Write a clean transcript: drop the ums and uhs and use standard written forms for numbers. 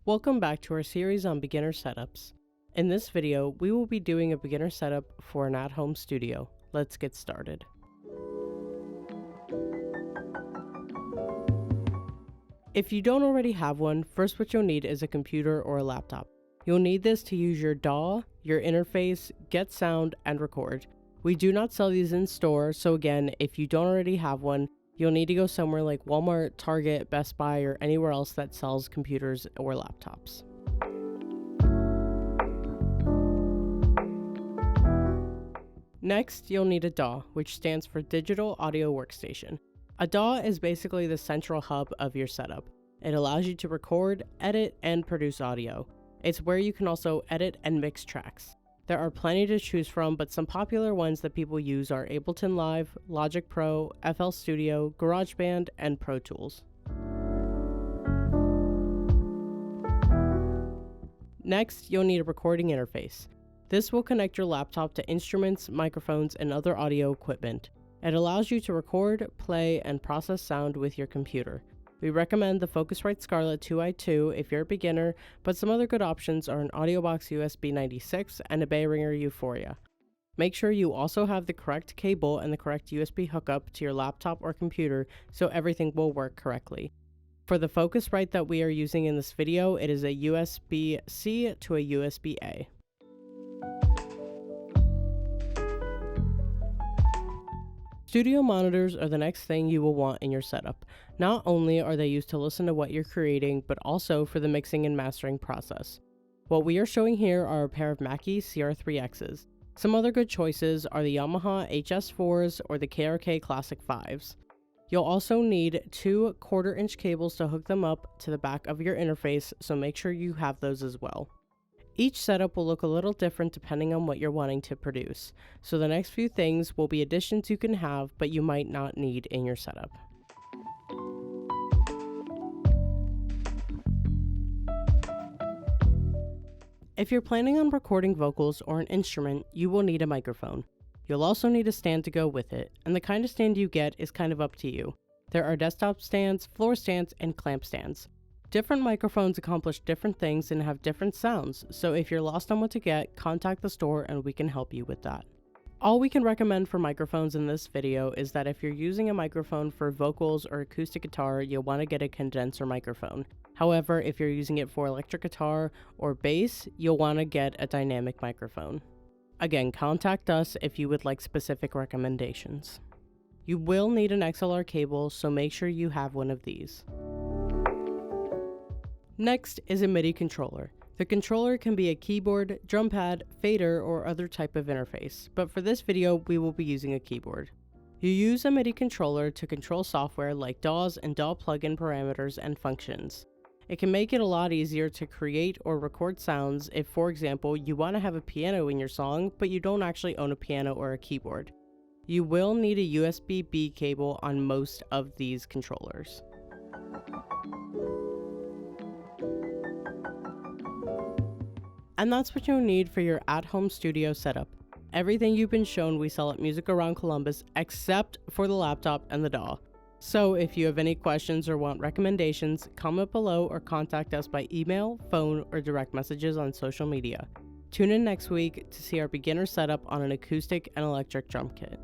Welcome back to our series on beginner setups. In this video, we will be doing a beginner setup for an at-home studio. Let's get started. If you don't already have one, first what you'll need is a computer or a laptop. You'll need this to use your DAW, your interface, get sound, and record. We do not sell these in store, so again, if you don't already have one, you'll need to go somewhere like Walmart, Target, Best Buy, or anywhere else that sells computers or laptops. Next, you'll need a DAW, which stands for Digital Audio Workstation. A DAW is basically the central hub of your setup. It allows you to record, edit, and produce audio. It's where you can also edit and mix tracks. There are plenty to choose from, but some popular ones that people use are Ableton Live, Logic Pro, FL Studio, GarageBand, and Pro Tools. Next, you'll need a recording interface. This will connect your laptop to instruments, microphones, and other audio equipment. It allows you to record, play, and process sound with your computer. We recommend the Focusrite Scarlett 2i2 if you're a beginner, but some other good options are an AudioBox USB 96 and a Behringer Euphoria. Make sure you also have the correct cable and the correct USB hookup to your laptop or computer so everything will work correctly. For the Focusrite that we are using in this video, it is a USB-C to a USB-A. Studio monitors are the next thing you will want in your setup. Not only are they used to listen to what you're creating, but also for the mixing and mastering process. What we are showing here are a pair of Mackie CR3Xs. Some other good choices are the Yamaha HS4s or the KRK Classic 5s. You'll also need two 1/4-inch cables to hook them up to the back of your interface, so make sure you have those as well. Each setup will look a little different depending on what you're wanting to produce, so the next few things will be additions you can have but you might not need in your setup. If you're planning on recording vocals or an instrument, you will need a microphone. You'll also need a stand to go with it, and the kind of stand you get is kind of up to you. There are desktop stands, floor stands, and clamp stands. Different microphones accomplish different things and have different sounds, so if you're lost on what to get, contact the store and we can help you with that. All we can recommend for microphones in this video is that if you're using a microphone for vocals or acoustic guitar, you'll want to get a condenser microphone. However, if you're using it for electric guitar or bass, you'll want to get a dynamic microphone. Again, contact us if you would like specific recommendations. You will need an XLR cable, so make sure you have one of these. Next is a MIDI controller. The controller can be a keyboard, drum pad, fader, or other type of interface, but for this video we will be using a keyboard. You use a MIDI controller to control software like DAWs and DAW plugin parameters and functions. It can make it a lot easier to create or record sounds if, for example, you want to have a piano in your song, but you don't actually own a piano or a keyboard. You will need a USB-B cable on most of these controllers. And that's what you'll need for your at-home studio setup. Everything you've been shown we sell at Music Around Columbus except for the laptop and the DAW. So if you have any questions or want recommendations, comment below or contact us by email, phone, or direct messages on social media. Tune in next week to see our beginner setup on an acoustic and electric drum kit.